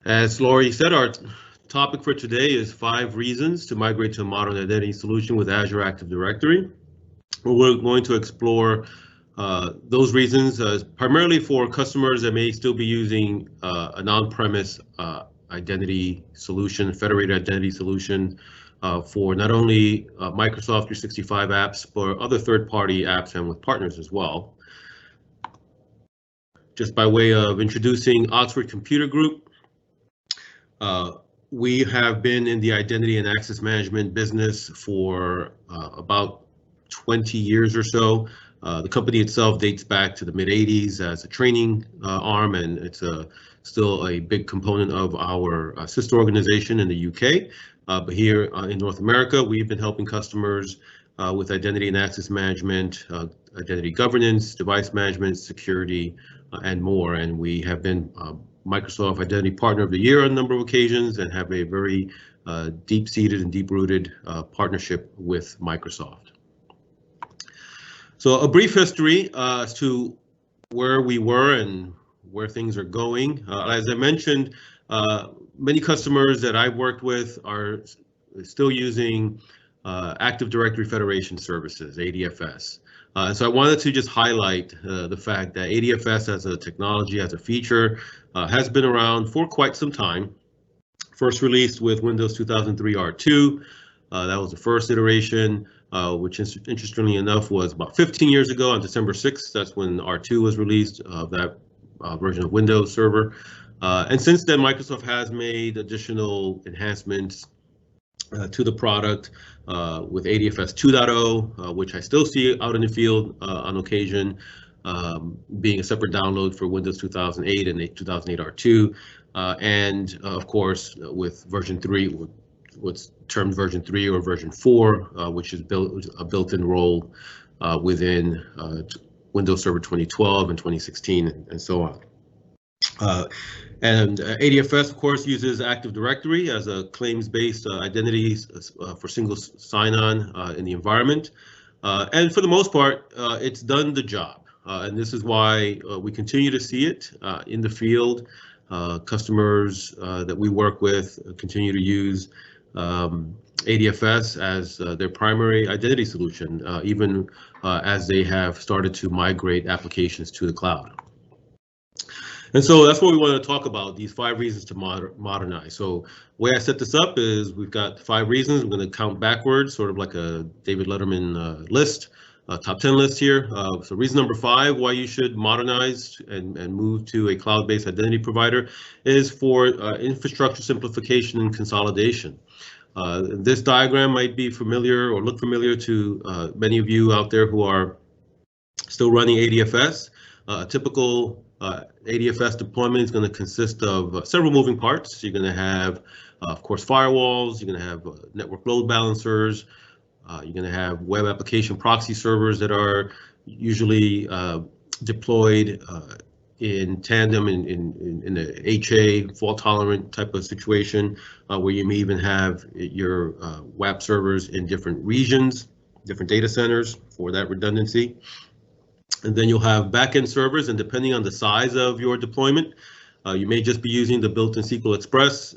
As Laurie said, our topic for today is 5 reasons to migrate to a modern identity solution with Azure Active Directory. We're going to explore those reasons primarily for customers that may still be using an on-premise identity solution, federated identity solution for not only Microsoft 365 apps, but other third-party apps and with partners as well. Just by way of introducing Oxford Computer Group, we have been in the identity and access management business for about 20 years or so. The company itself dates back to the mid-'80s as a training arm, and it's still a big component of our sister organization in the UK. But here in North America, we've been helping customers with identity and access management, identity governance, device management, security, and more. And we have been Microsoft Identity Partner of the Year on a number of occasions and have a very deep-seated and deep-rooted partnership with Microsoft. So a brief history as to where we were and where things are going. As I mentioned, many customers that I've worked with are still using Active Directory Federation Services, ADFS. So I wanted to just highlight the fact that ADFS as a technology, as a feature, has been around for quite some time. First released with Windows 2003 R2. That was the first iteration, which interestingly enough was about 15 years ago on December 6th. That's when R2 was released, that version of Windows Server. And since then, Microsoft has made additional enhancements to the product with ADFS 2.0, which I still see out in the field on occasion, being a separate download for Windows 2008 and 2008 R2, and of course with version 3, what's termed version 3 or version 4, which is a built-in role within Windows Server 2012 and 2016 and so on. And ADFS, of course, uses Active Directory as a claims-based identity for single sign-on in the environment. And for the most part, it's done the job. And this is why we continue to see it in the field. Customers that we work with continue to use ADFS as their primary identity solution, even as they have started to migrate applications to the cloud. And so that's what we want to talk about, these 5 reasons to modernize. So the way I set this up is we've got 5 reasons. I'm going to count backwards, sort of like a David Letterman list, top 10 list here. So reason number 5, why you should modernize and move to a cloud-based identity provider is for infrastructure simplification and consolidation. This diagram might be familiar or look familiar to many of you out there who are still running ADFS. A typical ADFS deployment is going to consist of several moving parts. You're going to have, of course, firewalls. You're going to have network load balancers. You're going to have web application proxy servers that are usually deployed in tandem in the HA fault tolerant type of situation, where you may even have your WAP servers in different regions, different data centers for that redundancy. And then you'll have backend servers, and depending on the size of your deployment, you may just be using the built-in SQL Express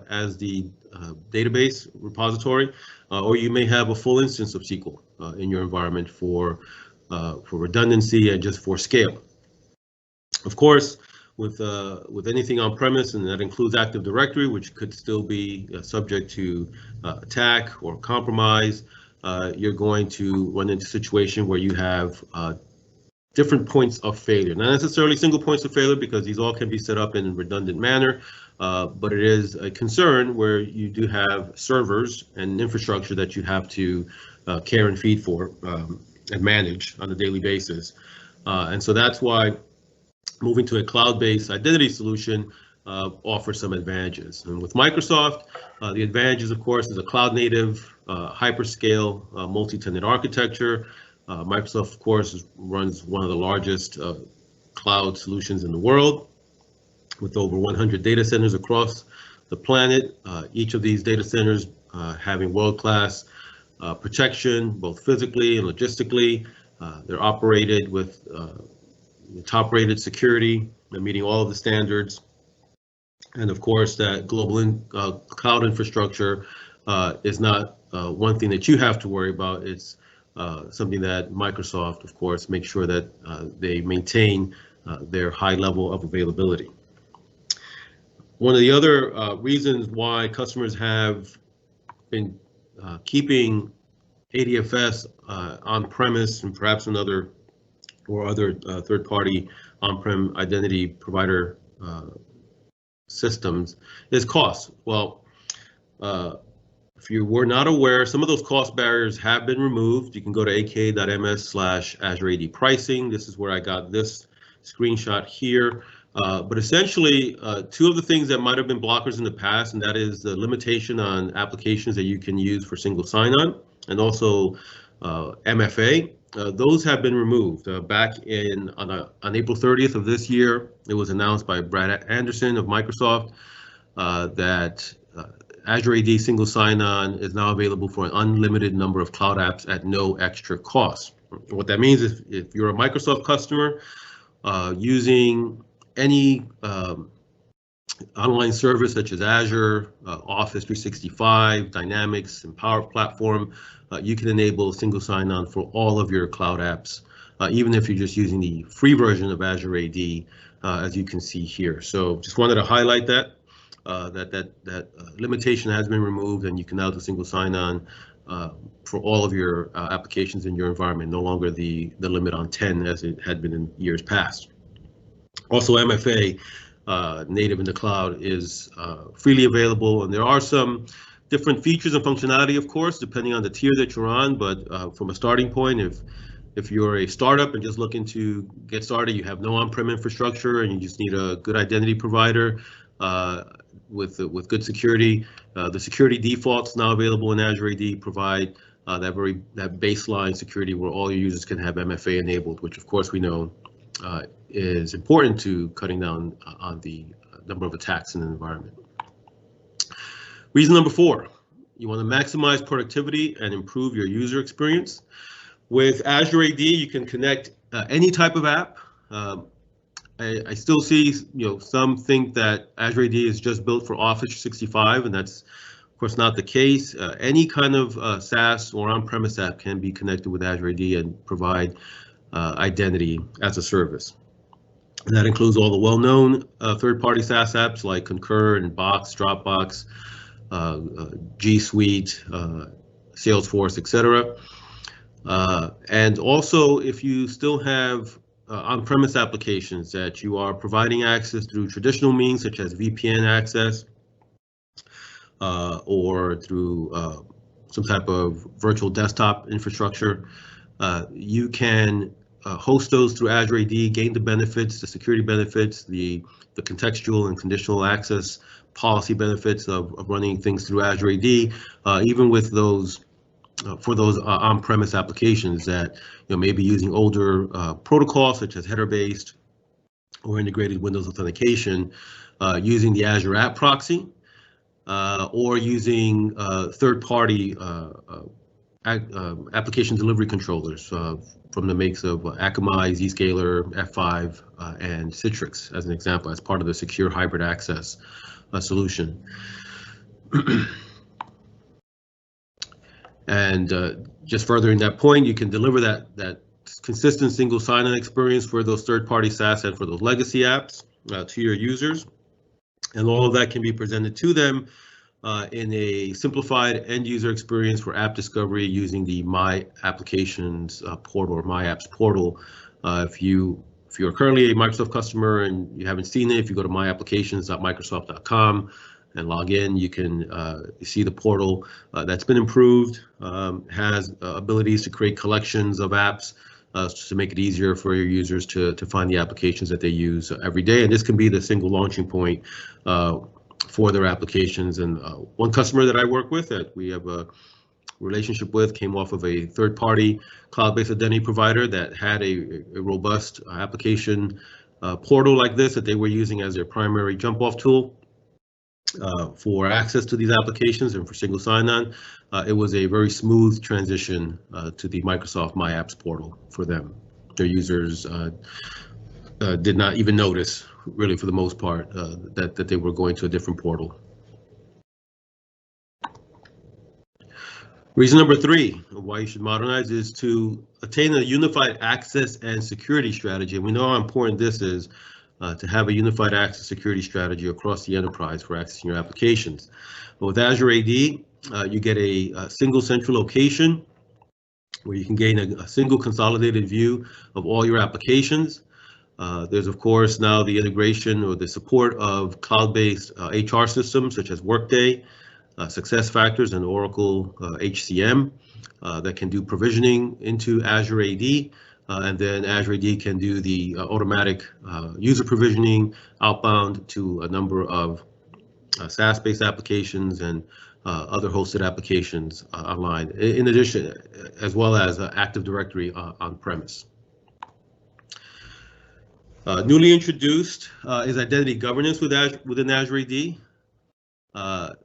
as the database repository, or you may have a full instance of SQL in your environment for redundancy and just for scale. Of course, with anything on-premise, and that includes Active Directory, which could still be subject to attack or compromise, you're going to run into a situation where you have different points of failure. Not necessarily single points of failure, because these all can be set up in a redundant manner, but it is a concern where you do have servers and infrastructure that you have to care and feed for and manage on a daily basis. And so that's why moving to a cloud-based identity solution offers some advantages. And with Microsoft, the advantages, of course, is a cloud-native, hyperscale, multi-tenant architecture. Microsoft, of course, runs one of the largest cloud solutions in the world, with over 100 data centers across the planet. Each of these data centers having world-class protection, both physically and logistically. They're operated with top-rated security, meeting all of the standards. And of course, that global cloud infrastructure is not one thing that you have to worry about. It's something that Microsoft, of course, makes sure that they maintain their high level of availability. One of the other reasons why customers have been keeping ADFS on-premise and perhaps another third-party on-prem identity provider systems is cost. Well, if you were not aware, some of those cost barriers have been removed. You can go to aka.ms/Azure AD pricing. This is where I got this screenshot here. But essentially, two of the things that might have been blockers in the past, and that is the limitation on applications that you can use for single sign-on, and also MFA. Those have been removed. Back on April 30th of this year, it was announced by Brad Anderson of Microsoft that Azure AD single sign-on is now available for an unlimited number of cloud apps at no extra cost. What that means is if you're a Microsoft customer using any online service such as Azure, Office 365, Dynamics, and Power Platform, you can enable single sign-on for all of your cloud apps, even if you're just using the free version of Azure AD, as you can see here. So just wanted to highlight that. That limitation has been removed, and you can now do single sign-on for all of your applications in your environment, no longer the limit on 10 as it had been in years past. Also, MFA, native in the cloud, is freely available, and there are some different features and functionality, of course, depending on the tier that you're on, but from a starting point, if you're a startup and just looking to get started, you have no on-prem infrastructure, and you just need a good identity provider with good security. The security defaults now available in Azure AD provide that baseline security where all your users can have MFA enabled, which of course we know is important to cutting down on the number of attacks in an environment. Reason number 4, you want to maximize productivity and improve your user experience. With Azure AD, you can connect any type of app. I still see, some think that Azure AD is just built for Office 365, and that's, of course, not the case. Any kind of SaaS or on-premise app can be connected with Azure AD and provide identity as a service. And that includes all the well-known third-party SaaS apps like Concur and Box, Dropbox, G Suite, Salesforce, etc. And also, if you still have on-premise applications that you are providing access through traditional means such as VPN access or through some type of virtual desktop infrastructure, you can host those through Azure AD, gain the benefits, the security benefits, the contextual and conditional access policy benefits of running things through Azure AD, even with those for those on-premise applications that may be using older protocols such as header-based or integrated Windows authentication, using the Azure App Proxy, or using third-party application delivery controllers from the makes of Akamai, Zscaler, F5, and Citrix, as an example, as part of the secure hybrid access solution. And just furthering that point, you can deliver that consistent single sign-on experience for those third-party SaaS and for those legacy apps to your users. And all of that can be presented to them in a simplified end-user experience for app discovery using the My Applications portal or My Apps portal. If you're currently a Microsoft customer and you haven't seen it, if you go to myapplications.microsoft.com and log in, you can see the portal that's been improved, has abilities to create collections of apps to make it easier for your users to find the applications that they use every day. And this can be the single launching point for their applications. And one customer that I work with that we have a relationship with came off of a third-party cloud-based identity provider that had a robust application portal like this that they were using as their primary jump-off tool for access to these applications and for single sign-on. It was a very smooth transition to the Microsoft My Apps portal for them. Their users did not even notice really for the most part, that they were going to a different portal. Reason number 3 of why you should modernize is to attain a unified access and security strategy. And we know how important this is to have a unified access security strategy across the enterprise for accessing your applications. But with Azure AD, you get a single central location where you can gain a single consolidated view of all your applications. There's, of course, now the integration or the support of cloud-based HR systems such as Workday, SuccessFactors, and Oracle HCM that can do provisioning into Azure AD. And then Azure AD can do the automatic user provisioning outbound to a number of SaaS-based applications and other hosted applications online, in addition, as well as Active Directory on-premise. Newly introduced is identity governance within Azure AD.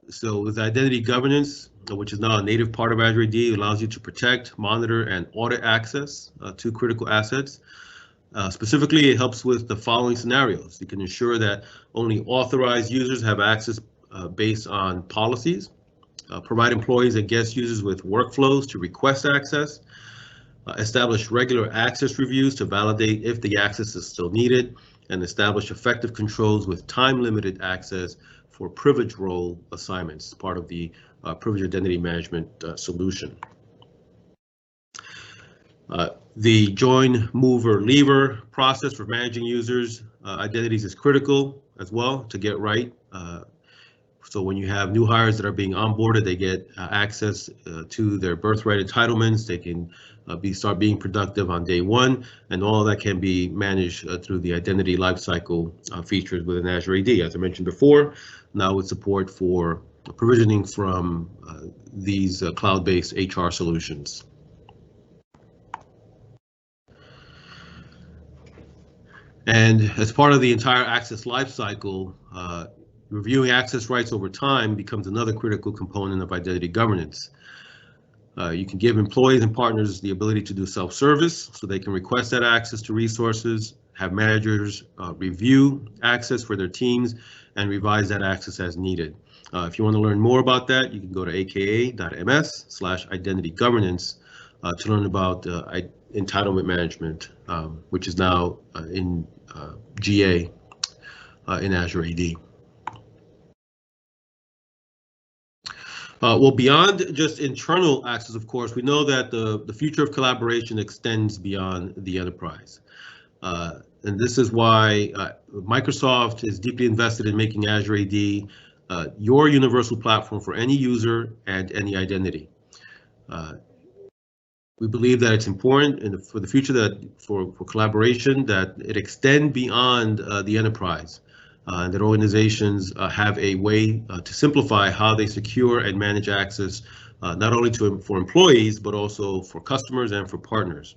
So with identity governance, which is now a native part of Azure AD, it allows you to protect, monitor, and audit access to critical assets. Specifically, it helps with the following scenarios. You can ensure that only authorized users have access based on policies, provide employees and guest users with workflows to request access, establish regular access reviews to validate if the access is still needed, and establish effective controls with time-limited access for privilege role assignments, part of the privilege identity management solution. The join, mover, leaver process for managing users' identities is critical as well to get right. So when you have new hires that are being onboarded, they get access to their birthright entitlements. They can start being productive on day 1, and all of that can be managed through the identity lifecycle features within Azure AD. As I mentioned before, now with support for provisioning from these cloud-based HR solutions. And as part of the entire access lifecycle, reviewing access rights over time becomes another critical component of identity governance. You can give employees and partners the ability to do self-service so they can request that access to resources, have managers review access for their teams, and revise that access as needed. If you want to learn more about that, you can go to aka.ms/identity governance to learn about entitlement management, which is now in GA in Azure AD. Well, beyond just internal access, of course, we know that the future of collaboration extends beyond the enterprise. And this is why Microsoft is deeply invested in making Azure AD your universal platform for any user and any identity. We believe that it's important for the future that for collaboration that it extend beyond the enterprise. And that organizations have a way to simplify how they secure and manage access, not only for employees, but also for customers and for partners.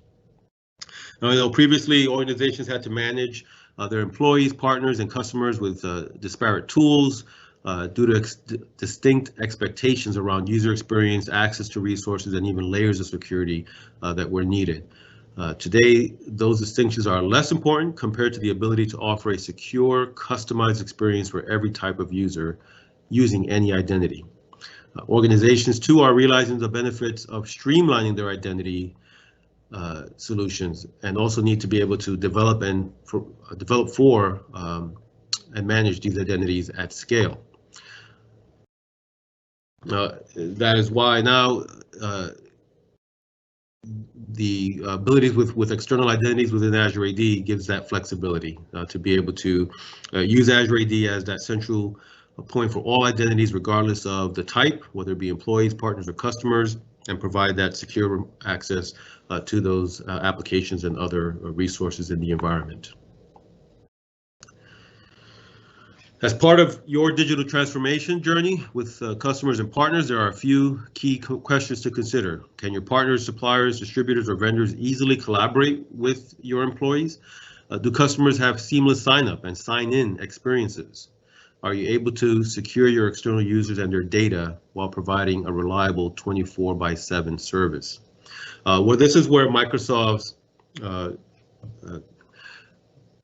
Now, I know previously organizations had to manage their employees, partners, and customers with disparate tools due to distinct expectations around user experience, access to resources, and even layers of security that were needed. Today, those distinctions are less important compared to the ability to offer a secure, customized experience for every type of user using any identity. Organizations, too, are realizing the benefits of streamlining their identity solutions and also need to be able to develop for and manage these identities at scale. That is why now the abilities with external identities within Azure AD gives that flexibility to be able to use Azure AD as that central point for all identities, regardless of the type, whether it be employees, partners, or customers, and provide that secure access to those applications and other resources in the environment. As part of your digital transformation journey with customers and partners, there are a few key questions to consider. Can your partners, suppliers, distributors, or vendors easily collaborate with your employees? Do customers have seamless sign-up and sign-in experiences? Are you able to secure your external users and their data while providing a reliable 24/7 service? Well, this is where Microsoft's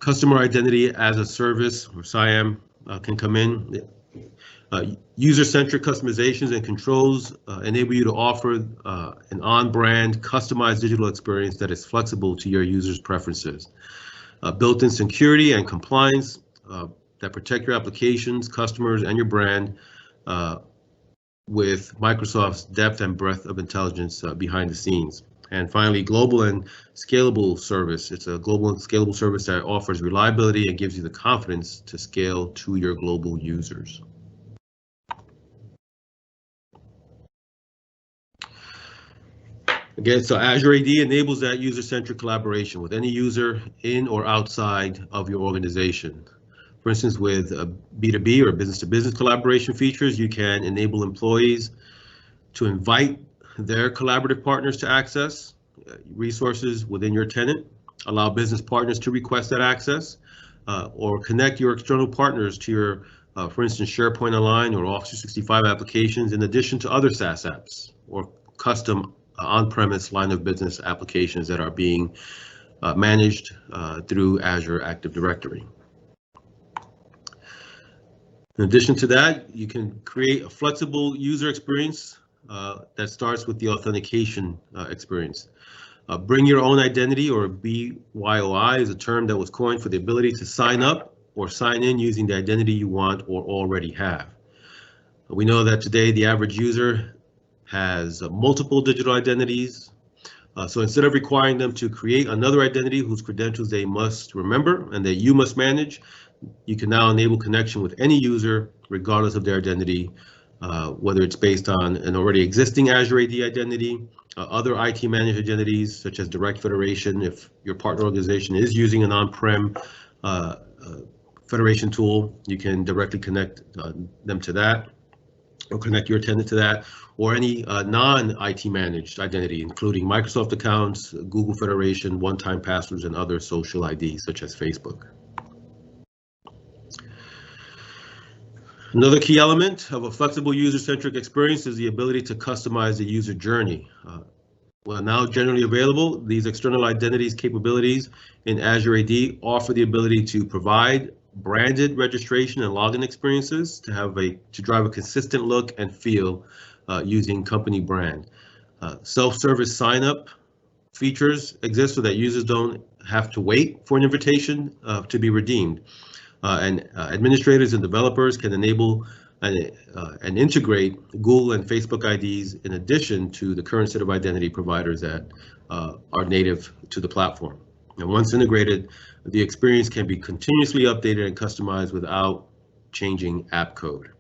Customer identity as a service, or CIAM, can come in. User-centric customizations and controls enable you to offer an on-brand, customized digital experience that is flexible to your users' preferences. Built-in security and compliance that protect your applications, customers, and your brand with Microsoft's depth and breadth of intelligence behind the scenes. And finally, global and scalable service. It's a global and scalable service that offers reliability and gives you the confidence to scale to your global users. Again, so Azure AD enables that user-centric collaboration with any user in or outside of your organization. For instance, with B2B or business-to-business collaboration features, you can enable employees to invite their collaborative partners to access resources within your tenant, allow business partners to request that access, or connect your external partners to your, for instance, SharePoint Online or Office 365 applications, in addition to other SaaS apps or custom on-premise line of business applications that are being managed through Azure Active Directory. In addition to that, you can create a flexible user experience that starts with the authentication experience. Bring your own identity, or BYOI, is a term that was coined for the ability to sign up or sign in using the identity you want or already have. We know that today the average user has multiple digital identities. So instead of requiring them to create another identity whose credentials they must remember and that you must manage, you can now enable connection with any user regardless of their identity, whether it's based on an already existing Azure AD identity, other IT managed identities such as direct federation. If your partner organization is using an on-prem federation tool, you can directly connect them to that, or connect your tenant to that, or any non-IT managed identity, including Microsoft accounts, Google Federation, one-time passwords, and other social IDs such as Facebook. Another key element of a flexible user-centric experience is the ability to customize the user journey. Well, now generally available, these external identities capabilities in Azure AD offer the ability to provide branded registration and login experiences to drive a consistent look and feel using company brand. Self-service sign-up features exist so that users don't have to wait for an invitation to be redeemed. And administrators and developers can enable and integrate Google and Facebook IDs in addition to the current set of identity providers that are native to the platform. And once integrated, the experience can be continuously updated and customized without changing app code.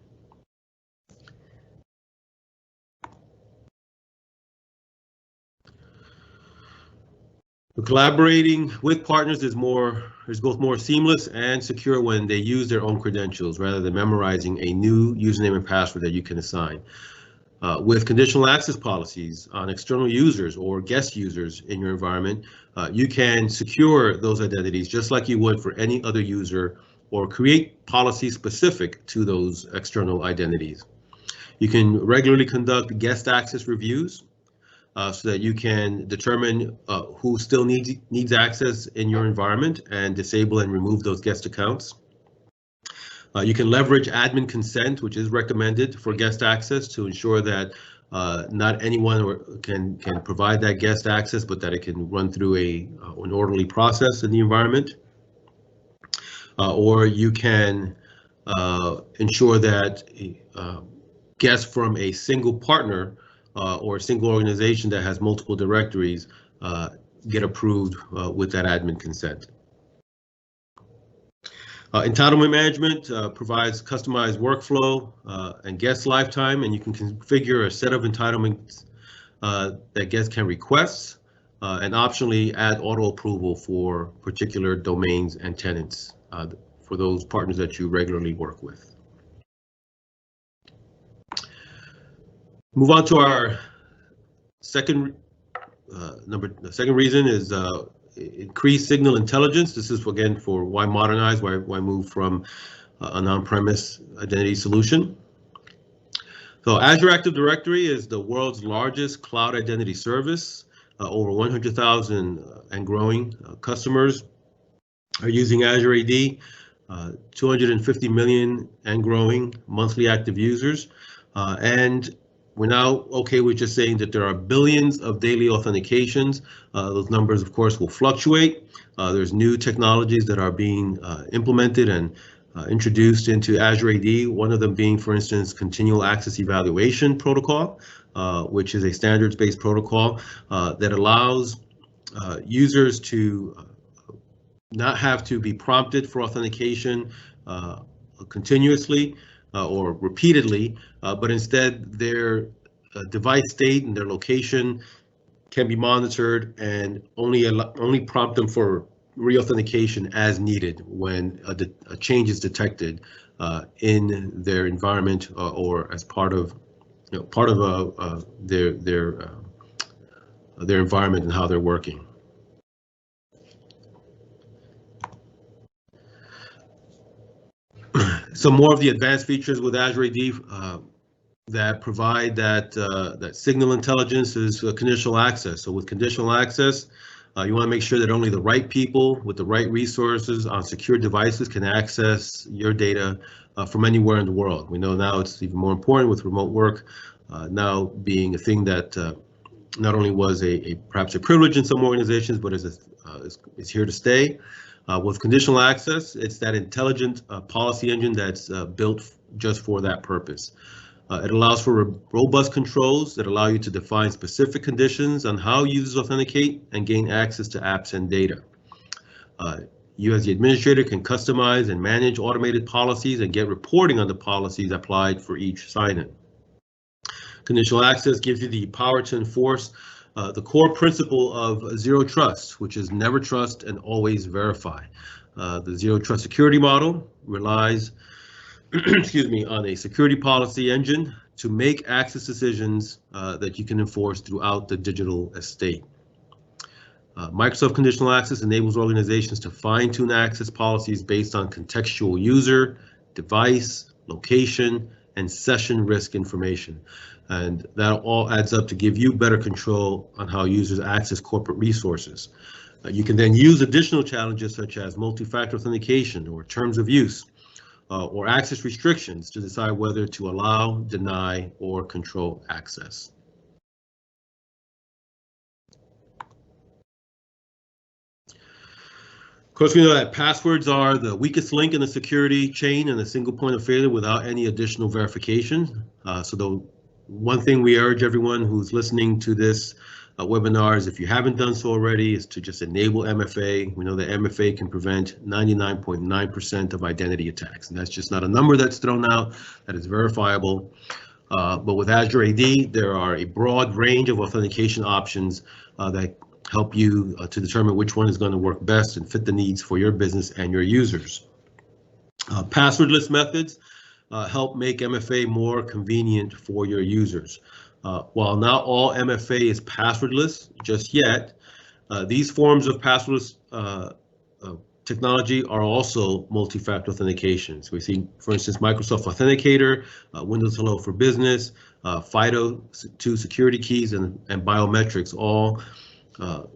Collaborating with partners is both more seamless and secure when they use their own credentials rather than memorizing a new username and password that you can assign. With conditional access policies on external users or guest users in your environment, you can secure those identities just like you would for any other user, or create policies specific to those external identities. You can regularly conduct guest access reviews so that you can determine who still needs access in your environment and disable and remove those guest accounts. You can leverage admin consent, which is recommended for guest access, to ensure that not anyone can provide that guest access, but that it can run through an orderly process in the environment. Or you can ensure that guests from a single partner or a single organization that has multiple directories get approved with that admin consent. Entitlement management provides customized workflow and guest lifetime, and you can configure a set of entitlements that guests can request, and optionally add auto approval for particular domains and tenants for those partners that you regularly work with. Move on to our second reason is increased signal intelligence. This is again for why modernize, why move from an on-premise identity solution. So Azure Active Directory is the world's largest cloud identity service, over 100,000 and growing customers, are using Azure AD, 250 million and growing monthly active users. And we're now okay with just saying that there are billions of daily authentications. Those numbers, of course, will fluctuate. There's new technologies that are being implemented and introduced into Azure AD, one of them being, for instance, Continual Access Evaluation Protocol, which is a standards-based protocol that allows users to not have to be prompted for authentication continuously or repeatedly, but instead their device state and their location can be monitored and only prompt them for re-authentication as needed when a change is detected in their environment or as part of their environment and how they're working. Some more of the advanced features with Azure AD that provide that signal intelligence is conditional access. So with conditional access, you want to make sure that only the right people with the right resources on secure devices can access your data from anywhere in the world. We know now it's even more important with remote work now being a thing that not only was perhaps a privilege in some organizations, but is here to stay. With conditional access, it's that intelligent policy engine that's built just for that purpose. It allows for robust controls that allow you to define specific conditions on how users authenticate and gain access to apps and data. You as the administrator can customize and manage automated policies and get reporting on the policies applied for each sign-in. Conditional access gives you the power to enforce the core principle of zero trust, which is never trust and always verify. The zero trust security model relies excuse me, on a security policy engine to make access decisions that you can enforce throughout the digital estate. Microsoft Conditional Access enables organizations to fine-tune access policies based on contextual user, device, location, and session risk information. And that all adds up to give you better control on how users access corporate resources. You can then use additional challenges such as multi-factor authentication or terms of use or access restrictions to decide whether to allow, deny, or control access. Of course, we know that passwords are the weakest link in the security chain and a single point of failure without any additional verification. So the one thing we urge everyone who's listening to this webinar is, if you haven't done so already, is to just enable MFA. We know that MFA can prevent 99.9% of identity attacks, and that's just not a number that's thrown out, that is verifiable. But with Azure AD, there are a broad range of authentication options that help you to determine which one is going to work best and fit the needs for your business and your users. Passwordless methods help make MFA more convenient for your users. While not all MFA is passwordless just yet, these forms of passwordless technology are also multi-factor authentications. We see, for instance, Microsoft Authenticator, Windows Hello for Business, FIDO2 security keys, and biometrics all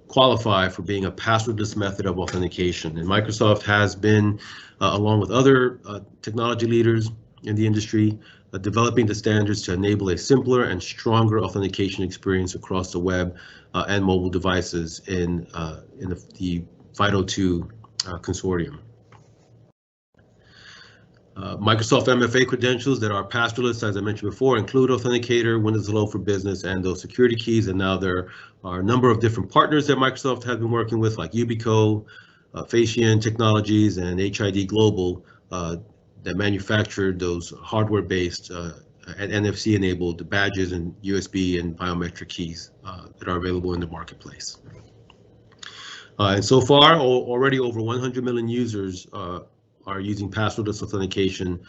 qualify for being a passwordless method of authentication. And Microsoft has been, along with other technology leaders in the industry, developing the standards to enable a simpler and stronger authentication experience across the web and mobile devices in the FIDO2 consortium. Microsoft MFA credentials that are passwordless, as I mentioned before, include Authenticator, Windows Hello for Business, and those security keys. And now there are a number of different partners that Microsoft has been working with, like Ubico, Facian Technologies, and HID Global, that manufacture those hardware-based and NFC-enabled badges and USB and biometric keys that are available in the marketplace. And so far, already over 100 million users are using passwordless authentication,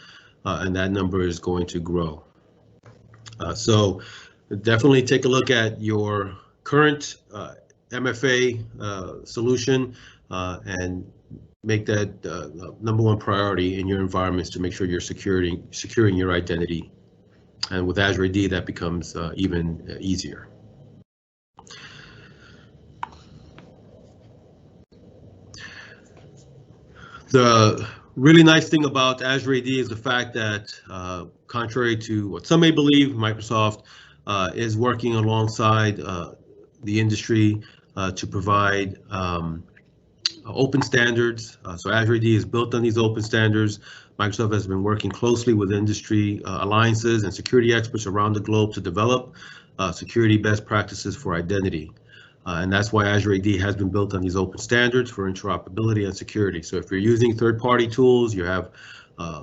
and that number is going to grow. So definitely take a look at your current MFA solution and make that #1 priority in your environments to make sure you're securing your identity. And with Azure AD, that becomes even easier. The really nice thing about Azure AD is the fact that, contrary to what some may believe, Microsoft is working alongside the industry to provide open standards. So Azure AD is built on these open standards. Microsoft has been working closely with industry alliances and security experts around the globe to develop security best practices for identity. And that's why Azure AD has been built on these open standards for interoperability and security. So if you're using third-party tools, you have,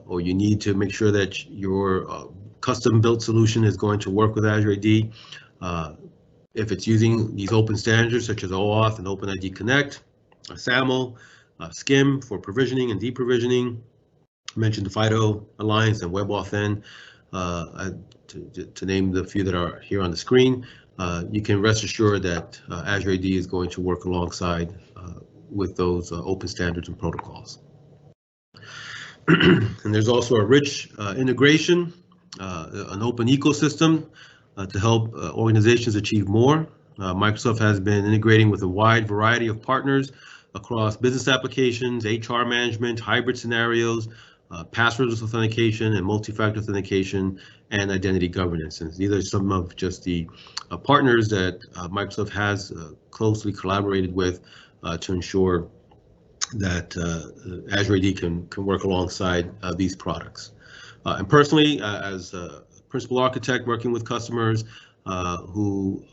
or you need to make sure that your custom-built solution is going to work with Azure AD. If it's using these open standards such as OAuth and OpenID Connect, SAML, SCIM for provisioning and deprovisioning. I mentioned the FIDO Alliance and WebAuthn, to name the few that are here on the screen. You can rest assured that Azure AD is going to work alongside with those open standards and protocols. And there's also a rich integration, an open ecosystem to help organizations achieve more. Microsoft has been integrating with a wide variety of partners across business applications, HR management, hybrid scenarios, passwordless authentication and multi-factor authentication, and identity governance. And these are some of just the partners that Microsoft has closely collaborated with to ensure that Azure AD can work alongside these products. And personally, as a principal architect working with customers who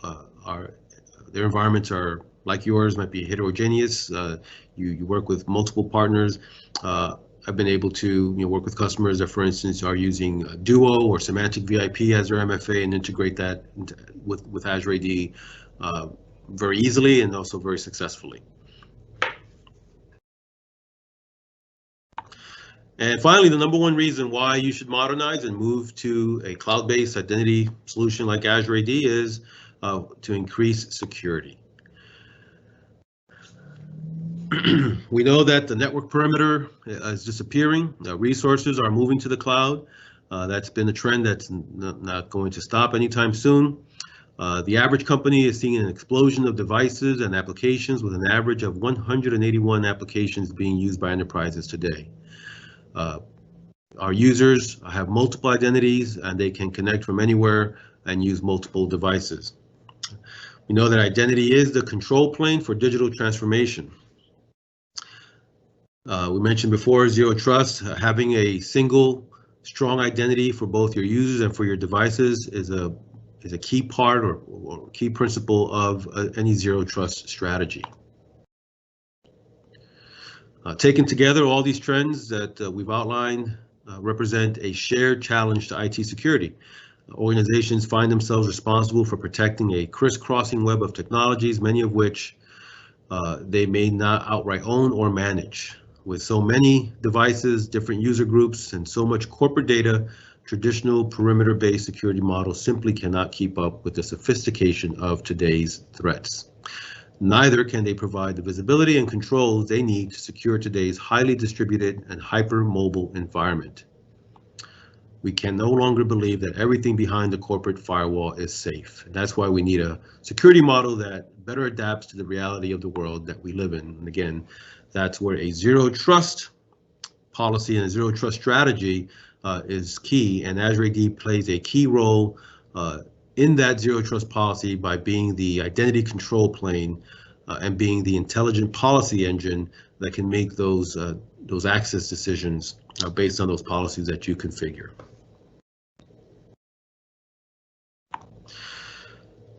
their environments are like yours, might be heterogeneous. You work with multiple partners. I've been able to work with customers that, for instance, are using Duo or Semantic VIP as their MFA and integrate that with Azure AD very easily and also very successfully. And finally, the number one reason why you should modernize and move to a cloud-based identity solution like Azure AD is to increase security. We know that the network perimeter is disappearing. Resources are moving to the cloud. That's been a trend that's not going to stop anytime soon. The average company is seeing an explosion of devices and applications with an average of 181 applications being used by enterprises today. Our users have multiple identities and they can connect from anywhere and use multiple devices. We know that identity is the control plane for digital transformation. We mentioned before Zero Trust. Having a single strong identity for both your users and for your devices is a key part or key principle of any Zero Trust strategy. Taken together, all these trends that we've outlined represent a shared challenge to IT security. Organizations find themselves responsible for protecting a crisscrossing web of technologies, many of which they may not outright own or manage. With so many devices, different user groups, and so much corporate data, traditional perimeter-based security models simply cannot keep up with the sophistication of today's threats. Neither can they provide the visibility and controls they need to secure today's highly distributed and hyper-mobile environment. We can no longer believe that everything behind the corporate firewall is safe. That's why we need a security model that better adapts to the reality of the world that we live in. And again, that's where a Zero Trust policy and a Zero Trust strategy is key, and Azure AD plays a key role in that Zero Trust policy by being the identity control plane and being the intelligent policy engine that can make those access decisions based on those policies that you configure.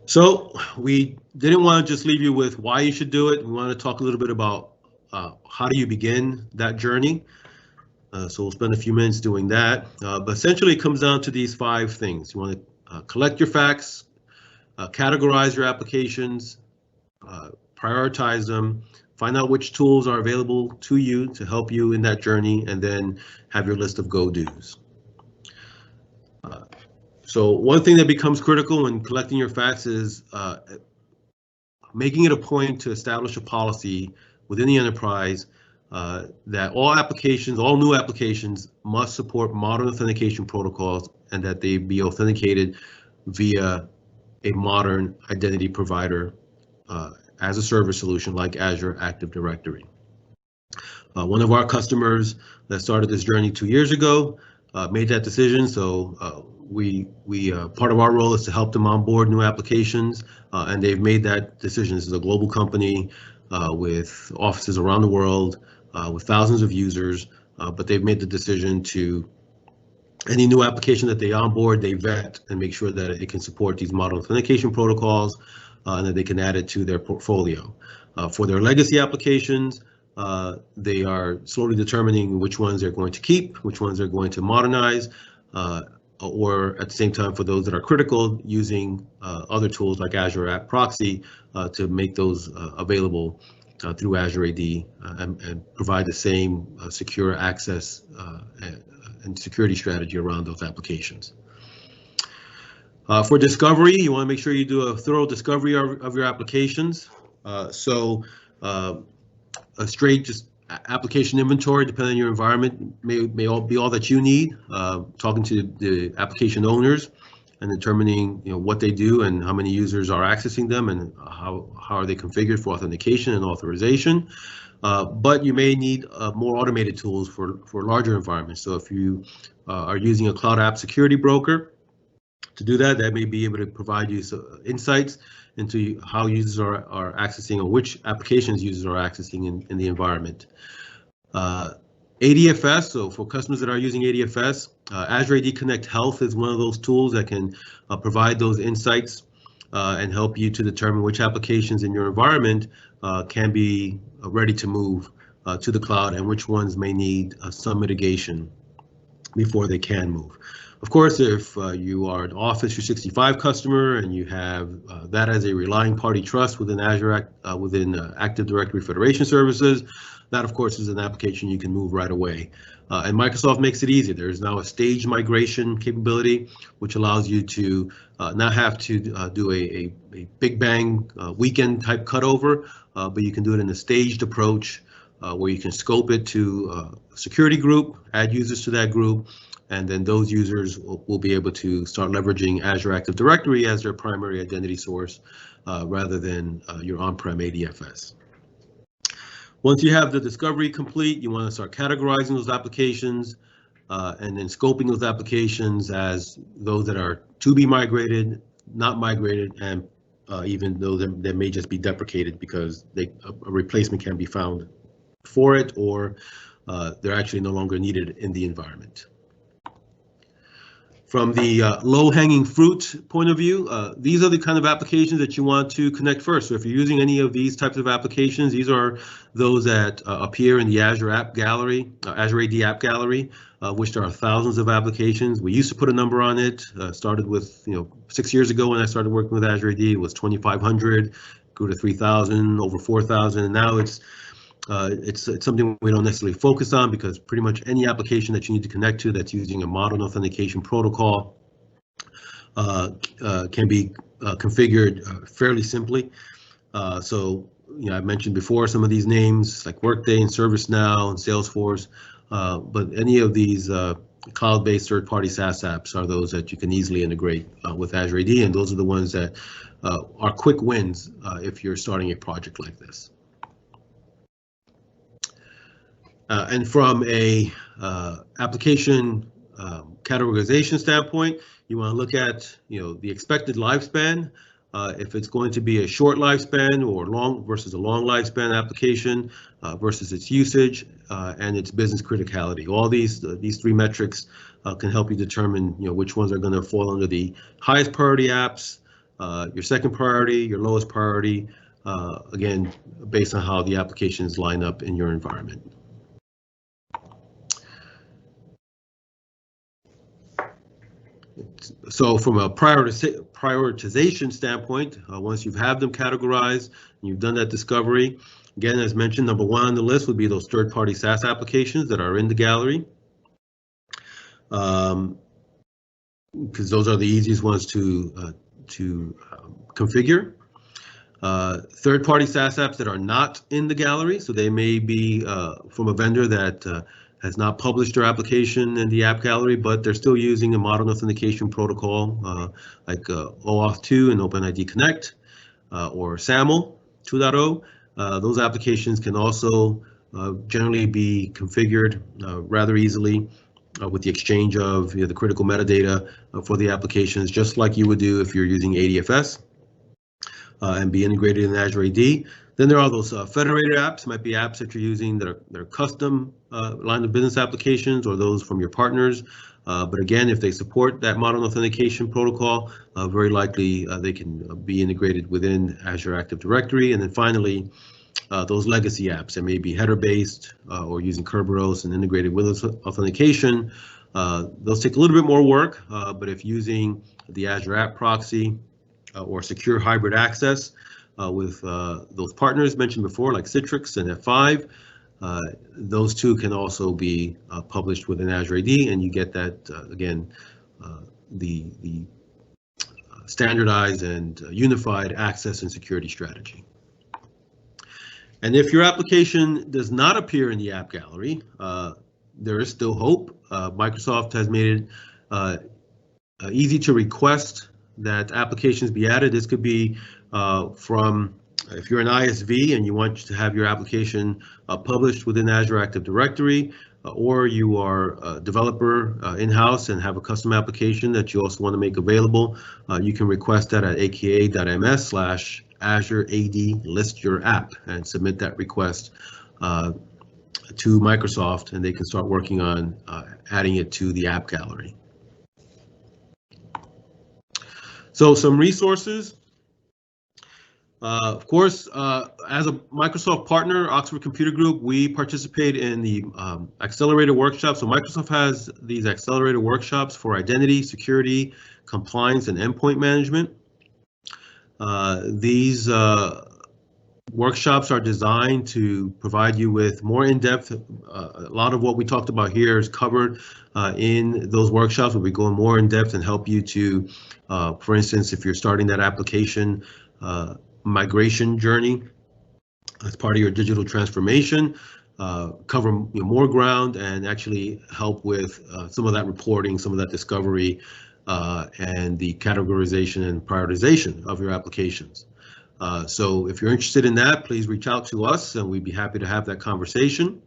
So we didn't want to just leave you with why you should do it. We want to talk a little bit about how do you begin that journey. So we'll spend a few minutes doing that. But essentially it comes down to these 5 things. You want to collect your facts, categorize your applications, prioritize them, find out which tools are available to you to help you in that journey, and then have your list of go-dos. So one thing that becomes critical when collecting your facts is making it a point to establish a policy within the enterprise that all new applications must support modern authentication protocols and that they be authenticated via a modern identity provider as a service solution like Azure Active Directory. One of our customers that started this journey 2 years ago made that decision. So we part of our role is to help them onboard new applications, and they've made that decision. This is a global company with offices around the world, with thousands of users, but they've made the decision to any new application that they onboard, they vet and make sure that it can support these model authentication protocols and that they can add it to their portfolio. For their legacy applications, they are slowly determining which ones they're going to keep, which ones they're going to modernize, or at the same time for those that are critical, using other tools like Azure App Proxy to make those available through Azure AD and provide the same secure access and security strategy around those applications. For discovery, you want to make sure you do a thorough discovery of your applications. So a straight just application inventory, depending on your environment, may be all that you need. Talking to the application owners and determining what they do and how many users are accessing them and how are they configured for authentication and authorization. But you may need more automated tools for larger environments. So if you are using a cloud app security broker to do that, that may be able to provide you insights into how users are accessing or which applications users are accessing in the environment. ADFS, so for customers that are using ADFS, Azure AD Connect Health is one of those tools that can provide those insights and help you to determine which applications in your environment can be ready to move to the cloud and which ones may need some mitigation before they can move. Of course, if you are an Office 365 customer and you have that as a relying party trust within Azure within Active Directory Federation Services, that of course is an application you can move right away. And Microsoft makes it easy. There is now a staged migration capability, which allows you to not have to do a big bang weekend type cutover, but you can do it in a staged approach where you can scope it to a security group, add users to that group, and then those users will be able to start leveraging Azure Active Directory as their primary identity source rather than your on-prem ADFS. Once you have the discovery complete, you want to start categorizing those applications and then scoping those applications as those that are to be migrated, not migrated, and even those that may just be deprecated because a replacement can be found for it or they're actually no longer needed in the environment. From the low-hanging fruit point of view, these are the kind of applications that you want to connect first. So if you're using any of these types of applications, these are those that appear in the Azure App Gallery, Azure AD App Gallery, which there are thousands of applications. We used to put a number on it. Started with 6 years ago when I started working with Azure AD, it was 2,500, grew to 3,000, over 4,000, and now it's something we don't necessarily focus on because pretty much any application that you need to connect to that's using a modern authentication protocol can be configured fairly simply. So I mentioned before some of these names like Workday and ServiceNow and Salesforce, but any of these cloud-based third-party SaaS apps are those that you can easily integrate with Azure AD, and those are the ones that are quick wins if you're starting a project like this. And from a application categorization standpoint, you want to look at the expected lifespan. If it's going to be a short lifespan or long versus a long lifespan application versus its usage and its business criticality. All these three metrics can help you determine which ones are going to fall under the highest priority apps, your second priority, your lowest priority, again based on how the applications line up in your environment. So from a prioritization standpoint, once you've had them categorized and you've done that discovery, again, as mentioned, number one on the list would be those third-party SaaS applications that are in the gallery, because those are the easiest ones to configure. Third-party SaaS apps that are not in the gallery, so they may be from a vendor that has not published their application in the app gallery, but they're still using a modern authentication protocol like OAuth 2 and OpenID Connect or SAML 2.0. Those applications can also generally be configured rather easily with the exchange of the critical metadata for the applications, just like you would do if you're using ADFS, and be integrated in Azure AD. Then there are those federated apps, might be apps that you're using that are custom line of business applications or those from your partners. But again, if they support that modern authentication protocol, very likely they can be integrated within Azure Active Directory. And then finally, those legacy apps that may be header-based or using Kerberos and integrated with authentication. Those take a little bit more work, but if using the Azure App Proxy or secure hybrid access with those partners mentioned before, like Citrix and F5, those two can also be published within Azure AD, and you get that, again, the standardized and unified access and security strategy. And if your application does not appear in the app gallery, there is still hope. Microsoft has made it easy to request that applications be added. This could be from, if you're an ISV and you want to have your application published within Azure Active Directory, or you are a developer in-house and have a custom application that you also want to make available, you can request that at aka.ms/Azure AD list your app and submit that request to Microsoft, and they can start working on adding it to the app gallery. So some resources. Of course, as a Microsoft partner, Oxford Computer Group, we participate in the accelerator workshops. So Microsoft has these accelerator workshops for identity, security, compliance, and endpoint management. These workshops are designed to provide you with more in-depth. A lot of what we talked about here is covered in those workshops, where we go more in depth and help you to, for instance, if you're starting that application migration journey as part of your digital transformation, cover more ground and actually help with some of that reporting, some of that discovery, and the categorization and prioritization of your applications. So if you're interested in that, please reach out to us and we'd be happy to have that conversation.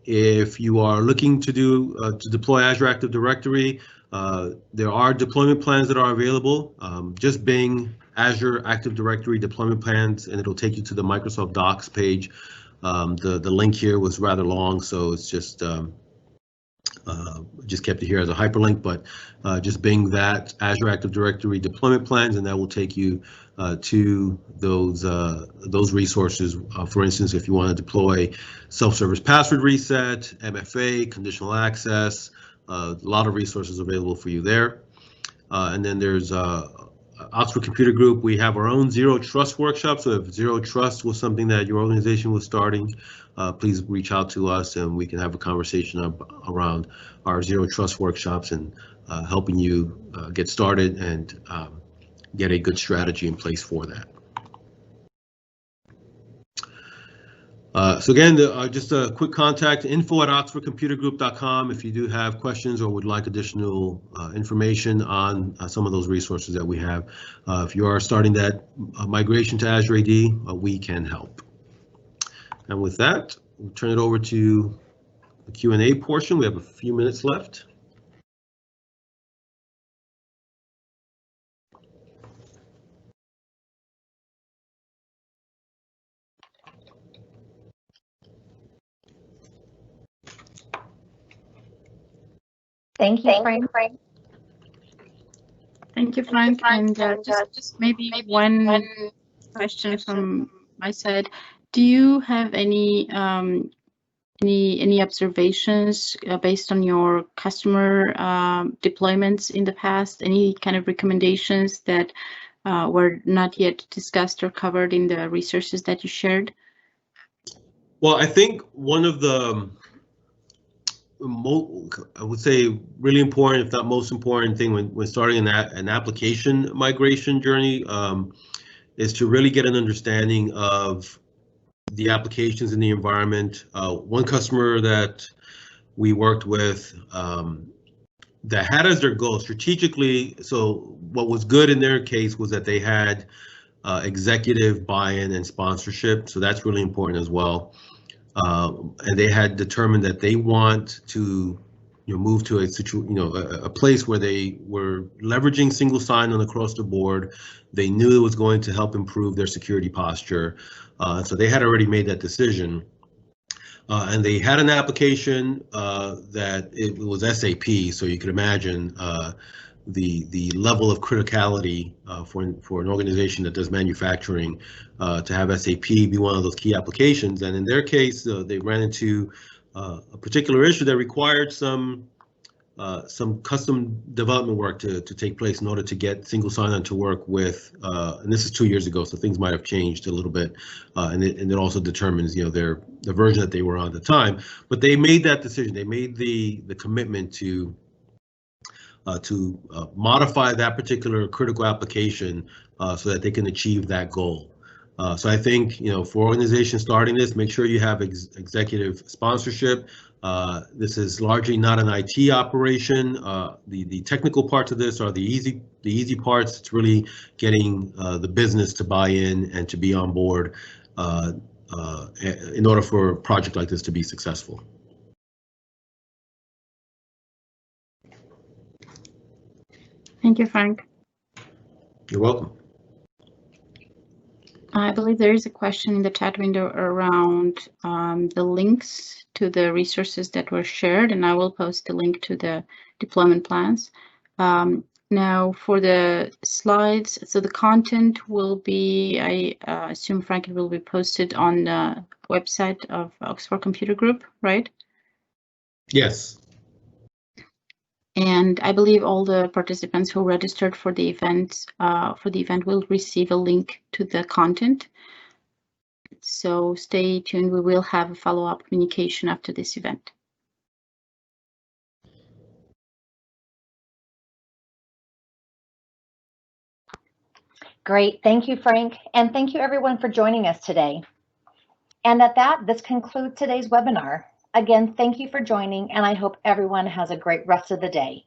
If you are looking to deploy Azure Active Directory, there are deployment plans that are available. Just Bing Azure Active Directory deployment plans, and it'll take you to the Microsoft Docs page. The link here was rather long, so it's just kept it here as a hyperlink, but just Bing that Azure Active Directory deployment plans, and that will take you to those resources. For instance, if you want to deploy self-service password reset, MFA, conditional access, a lot of resources available for you there. And then there's Oxford Computer Group. We have our own Zero Trust workshop. So if Zero Trust was something that your organization was starting, please reach out to us and we can have a conversation around our Zero Trust workshops and helping you get started and get a good strategy in place for that. So again, just a quick contact, info@oxfordcomputergroup.com if you do have questions or would like additional information on some of those resources that we have. If you are starting that migration to Azure AD, we can help. And with that, we'll turn it over to the Q&A portion. We have a few minutes left. Thank you, Frank. Thank you, Frank. And just maybe one question from my side. Do you have any observations based on your customer deployments in the past? Any kind of recommendations that were not yet discussed or covered in the resources that you shared? Well, I think one of the I would say really important, if not most important thing when starting an application migration journey is to really get an understanding of the applications in the environment. One customer that we worked with that had as their goal strategically, so what was good in their case was that they had executive buy-in and sponsorship, so that's really important as well. and they had determined that they want to move to a place where they were leveraging single sign-on across the board. They knew it was going to help improve their security posture, so they had already made that decision. And they had an application that it was SAP, so you could imagine the level of criticality for an organization that does manufacturing to have SAP be one of those key applications. And in their case, they ran into a particular issue that required some custom development work to take place in order to get single sign-on to work with, and this is 2 years ago, so things might have changed a little bit, and it also determines the version that they were on at the time. But they made that decision. They made the commitment to modify that particular critical application so that they can achieve that goal. So I think for organizations starting this, make sure you have executive sponsorship. This is largely not an IT operation. The technical parts of this are the easy parts. It's really getting the business to buy in and to be on board in order for a project like this to be successful. Thank you, Frank. You're welcome. I believe there is a question in the chat window around the links to the resources that were shared, and I will post the link to the deployment plans. Now for the slides, so the content will be, I assume, Frank, it will be posted on the website of Oxford Computer Group, right? Yes. And I believe all the participants who registered for the event will receive a link to the content. So stay tuned. We will have a follow-up communication after this event. Great. Thank you, Frank. And thank you, everyone, for joining us today. And at that, this concludes today's webinar. Again, thank you for joining, and I hope everyone has a great rest of the day.